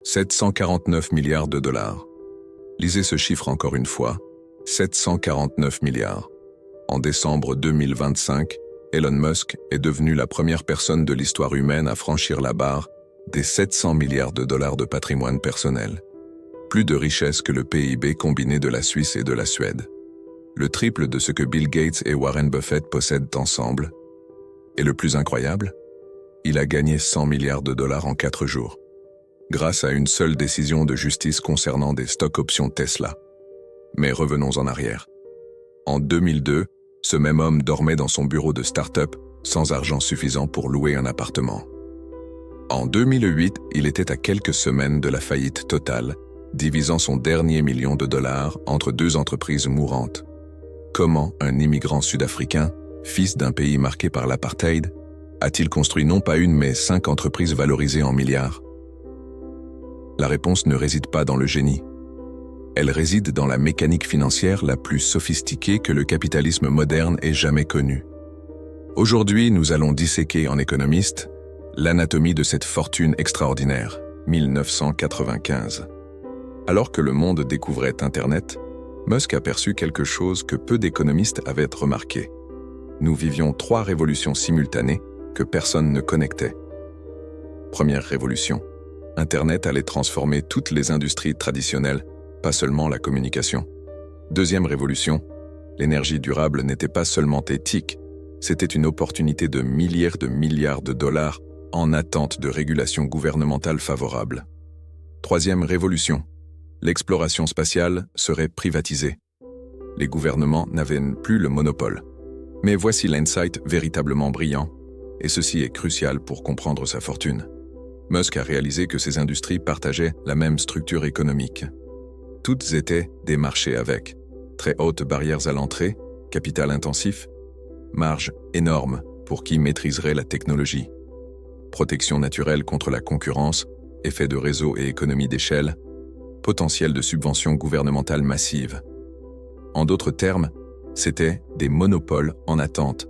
749 milliards de dollars. Lisez ce chiffre encore une fois, 749 milliards. En décembre 2025, Elon Musk est devenu la première personne de l'histoire humaine à franchir la barre des 700 milliards de dollars de patrimoine personnel. Plus de richesse que le PIB combiné de la Suisse et de la Suède. Le triple de ce que Bill Gates et Warren Buffett possèdent ensemble. Et le plus incroyable, il a gagné 100 milliards de dollars en 4 jours. Grâce à une seule décision de justice concernant des stock options Tesla. Mais revenons en arrière. En 2002, ce même homme dormait dans son bureau de start-up sans argent suffisant pour louer un appartement. En 2008, il était à quelques semaines de la faillite totale, divisant son dernier million de dollars entre 2 entreprises mourantes. Comment un immigrant sud-africain, fils d'un pays marqué par l'apartheid, a-t-il construit non pas une mais 5 entreprises valorisées en milliards? La réponse ne réside pas dans le génie. Elle réside dans la mécanique financière la plus sophistiquée que le capitalisme moderne ait jamais connue. Aujourd'hui, nous allons disséquer en économiste l'anatomie de cette fortune extraordinaire, 1995. Alors que le monde découvrait Internet, Musk aperçut quelque chose que peu d'économistes avaient remarqué. Nous vivions 3 révolutions simultanées que personne ne connectait. Première révolution. Internet allait transformer toutes les industries traditionnelles, pas seulement la communication. Deuxième révolution, l'énergie durable n'était pas seulement éthique, c'était une opportunité de milliards de dollars en attente de régulation gouvernementale favorable. Troisième révolution, l'exploration spatiale serait privatisée. Les gouvernements n'avaient plus le monopole. Mais voici l'insight véritablement brillant, et ceci est crucial pour comprendre sa fortune. Musk a réalisé que ces industries partageaient la même structure économique. Toutes étaient des marchés avec très hautes barrières à l'entrée, capital intensif, marge énorme pour qui maîtriserait la technologie, protection naturelle contre la concurrence, effet de réseau et économie d'échelle, potentiel de subventions gouvernementales massives. En d'autres termes, c'était des monopoles en attente.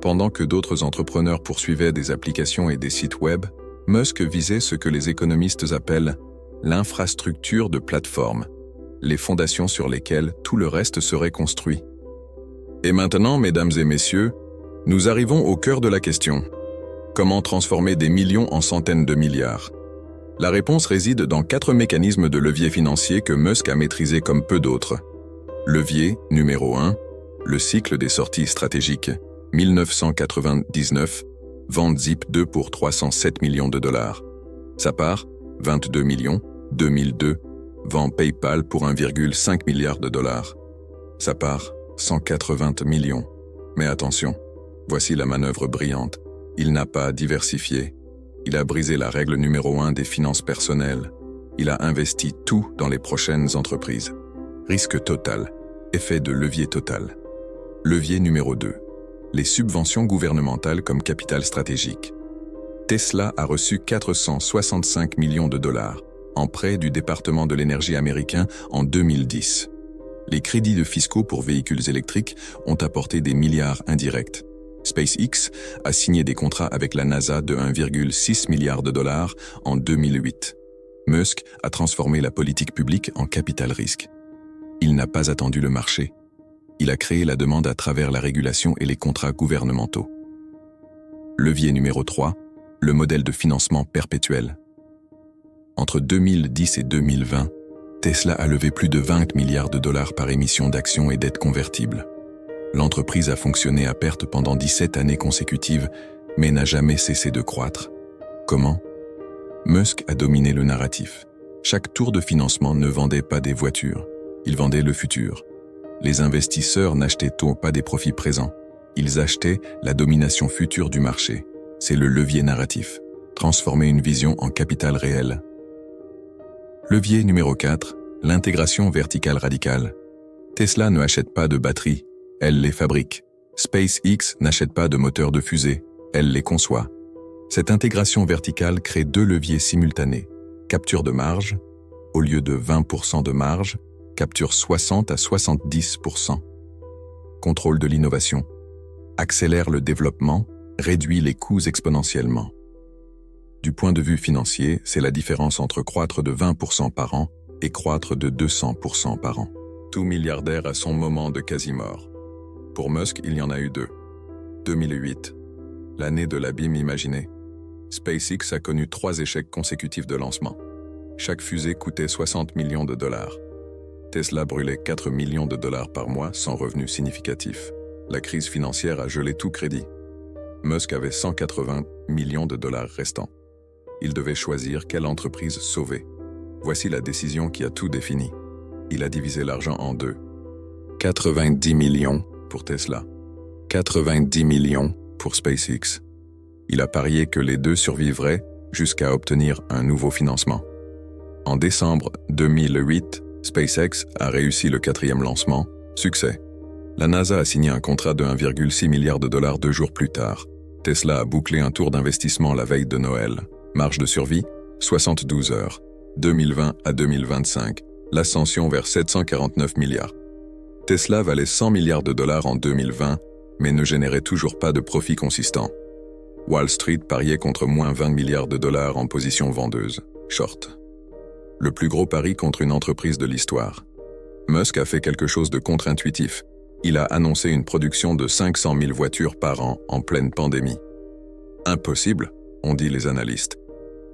Pendant que d'autres entrepreneurs poursuivaient des applications et des sites web, Musk visait ce que les économistes appellent l'infrastructure de plateforme, les fondations sur lesquelles tout le reste serait construit. Et maintenant, mesdames et messieurs, nous arrivons au cœur de la question. Comment transformer des millions en centaines de milliards? La réponse réside dans 4 mécanismes de levier financier que Musk a maîtrisés comme peu d'autres. Levier numéro 1, le cycle des sorties stratégiques, 1999, vente Zip2 pour 307 millions de dollars. Sa part, 22 millions, 2002, vend PayPal pour 1,5 milliard de dollars. Sa part, 180 millions. Mais attention, voici la manœuvre brillante. Il n'a pas diversifié. Il a brisé la règle numéro 1 des finances personnelles. Il a investi tout dans les prochaines entreprises. Risque total, effet de levier total. Levier numéro 2. Les subventions gouvernementales comme capital stratégique. Tesla a reçu 465 millions de dollars en prêt du département de l'énergie américain en 2010. Les crédits de fiscaux pour véhicules électriques ont apporté des milliards indirects. SpaceX a signé des contrats avec la NASA de 1,6 milliard de dollars en 2008. Musk a transformé la politique publique en capital risque. Il n'a pas attendu le marché. Il a créé la demande à travers la régulation et les contrats gouvernementaux. Levier numéro 3, le modèle de financement perpétuel. Entre 2010 et 2020, Tesla a levé plus de 20 milliards de dollars par émission d'actions et dettes convertibles. L'entreprise a fonctionné à perte pendant 17 années consécutives, mais n'a jamais cessé de croître. Comment? Musk a dominé le narratif. Chaque tour de financement ne vendait pas des voitures, il vendait le futur. Les investisseurs n'achetaient pas des profits présents, ils achetaient la domination future du marché. C'est le levier narratif, transformer une vision en capital réel. Levier numéro 4, l'intégration verticale radicale. Tesla ne achète pas de batteries, elle les fabrique. SpaceX n'achète pas de moteurs de fusée, elle les conçoit. Cette intégration verticale crée 2 leviers simultanés. Capture de marge, au lieu de 20% de marge, capture 60 à 70%. Contrôle de l'innovation. Accélère le développement, réduit les coûts exponentiellement. Du point de vue financier, c'est la différence entre croître de 20% par an et croître de 200% par an. Tout milliardaire a son moment de quasi-mort. Pour Musk, il y en a eu deux. 2008, l'année de l'abîme imaginé. SpaceX a connu 3 échecs consécutifs de lancement. Chaque fusée coûtait 60 millions de dollars. Tesla brûlait 4 millions de dollars par mois sans revenus significatifs. La crise financière a gelé tout crédit. Musk avait 180 millions de dollars restants. Il devait choisir quelle entreprise sauver. Voici la décision qui a tout défini. Il a divisé l'argent en deux. 90 millions pour Tesla. 90 millions pour SpaceX. Il a parié que les deux survivraient jusqu'à obtenir un nouveau financement. En décembre 2008, SpaceX a réussi le 4e lancement. Succès. La NASA a signé un contrat de 1,6 milliard de dollars 2 jours plus tard. Tesla a bouclé un tour d'investissement la veille de Noël. Marge de survie, 72 heures. 2020 à 2025, l'ascension vers 749 milliards. Tesla valait 100 milliards de dollars en 2020, mais ne générait toujours pas de profit consistant. Wall Street pariait contre moins 20 milliards de dollars en position vendeuse, short. Le plus gros pari contre une entreprise de l'histoire. Musk a fait quelque chose de contre-intuitif. Il a annoncé une production de 500 000 voitures par an en pleine pandémie. Impossible, ont dit les analystes.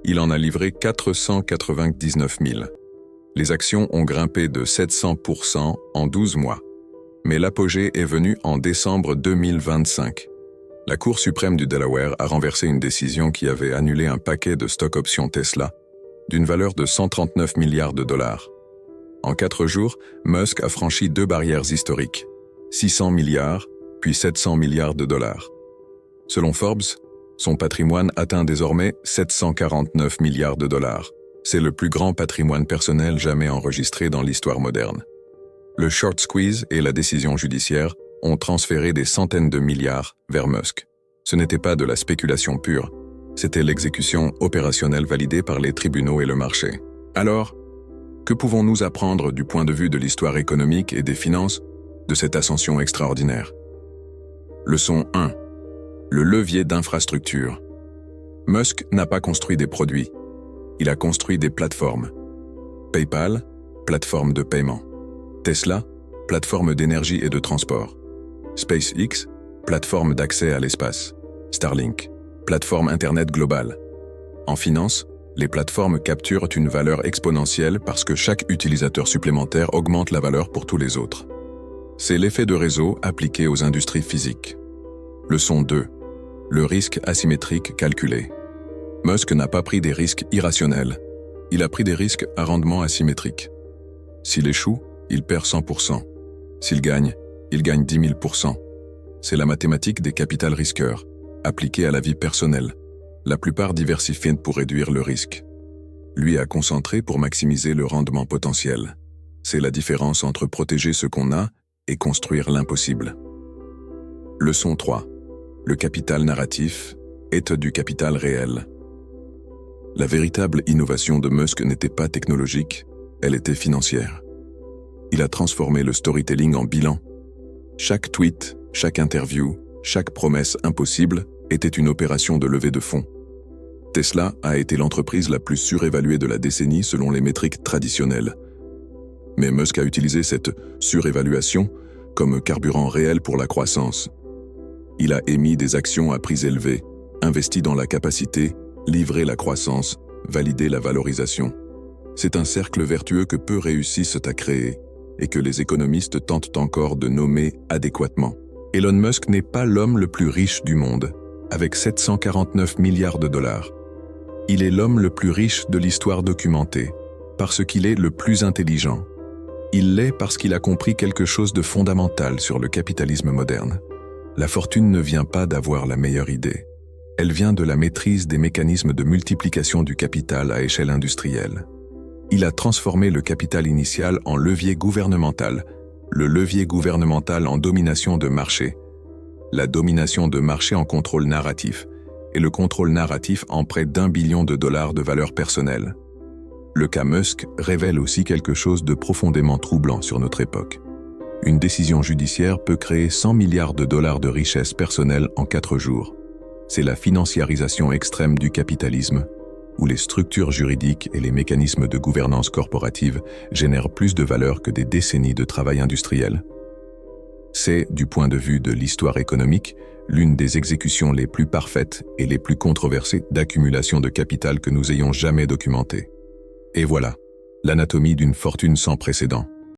Il en a livré 499 000. Les actions ont grimpé de 700% en 12 mois. Mais l'apogée est venue en décembre 2025. La Cour suprême du Delaware a renversé une décision qui avait annulé un paquet de stock options Tesla d'une valeur de 139 milliards de dollars. En 4 jours, Musk a franchi 2 barrières historiques, 600 milliards, puis 700 milliards de dollars. Selon Forbes, son patrimoine atteint désormais 749 milliards de dollars. C'est le plus grand patrimoine personnel jamais enregistré dans l'histoire moderne. Le short squeeze et la décision judiciaire ont transféré des centaines de milliards vers Musk. Ce n'était pas de la spéculation pure, c'était l'exécution opérationnelle validée par les tribunaux et le marché. Alors, que pouvons-nous apprendre du point de vue de l'histoire économique et des finances de cette ascension extraordinaire? Leçon 1. Le levier d'infrastructure. Musk n'a pas construit des produits, il a construit des plateformes. PayPal, plateforme de paiement. Tesla, plateforme d'énergie et de transport. SpaceX, plateforme d'accès à l'espace. Starlink, plateforme Internet globale. En finance, les plateformes capturent une valeur exponentielle parce que chaque utilisateur supplémentaire augmente la valeur pour tous les autres. C'est l'effet de réseau appliqué aux industries physiques. Leçon 2. Le risque asymétrique calculé. Musk n'a pas pris des risques irrationnels. Il a pris des risques à rendement asymétrique. S'il échoue, il perd 100%. S'il gagne, il gagne 10 000%. C'est la mathématique des capital risqueurs, appliquée à la vie personnelle. La plupart diversifient pour réduire le risque. Lui a concentré pour maximiser le rendement potentiel. C'est la différence entre protéger ce qu'on a et construire l'impossible. Leçon 3. Le capital narratif est du capital réel. La véritable innovation de Musk n'était pas technologique, elle était financière. Il a transformé le storytelling en bilan. Chaque tweet, chaque interview, chaque promesse impossible était une opération de levée de fonds. Tesla a été l'entreprise la plus surévaluée de la décennie selon les métriques traditionnelles. Mais Musk a utilisé cette surévaluation comme carburant réel pour la croissance. Il a émis des actions à prix élevés, investi dans la capacité, livré la croissance, validé la valorisation. C'est un cercle vertueux que peu réussissent à créer et que les économistes tentent encore de nommer adéquatement. Elon Musk n'est pas l'homme le plus riche du monde, avec 749 milliards de dollars. Il est l'homme le plus riche de l'histoire documentée, parce qu'il est le plus intelligent. Il l'est parce qu'il a compris quelque chose de fondamental sur le capitalisme moderne. La fortune ne vient pas d'avoir la meilleure idée. Elle vient de la maîtrise des mécanismes de multiplication du capital à échelle industrielle. Il a transformé le capital initial en levier gouvernemental, le levier gouvernemental en domination de marché, la domination de marché en contrôle narratif, et le contrôle narratif en près d'1 billion de dollars de valeur personnelle. Le cas Musk révèle aussi quelque chose de profondément troublant sur notre époque. Une décision judiciaire peut créer 100 milliards de dollars de richesse personnelle en 4 jours. c'est la financiarisation extrême du capitalisme, où les structures juridiques et les mécanismes de gouvernance corporative génèrent plus de valeur que des décennies de travail industriel. C'est, du point de vue de l'histoire économique, l'une des exécutions les plus parfaites et les plus controversées d'accumulation de capital que nous ayons jamais documentées. Et voilà, l'anatomie d'une fortune sans précédent.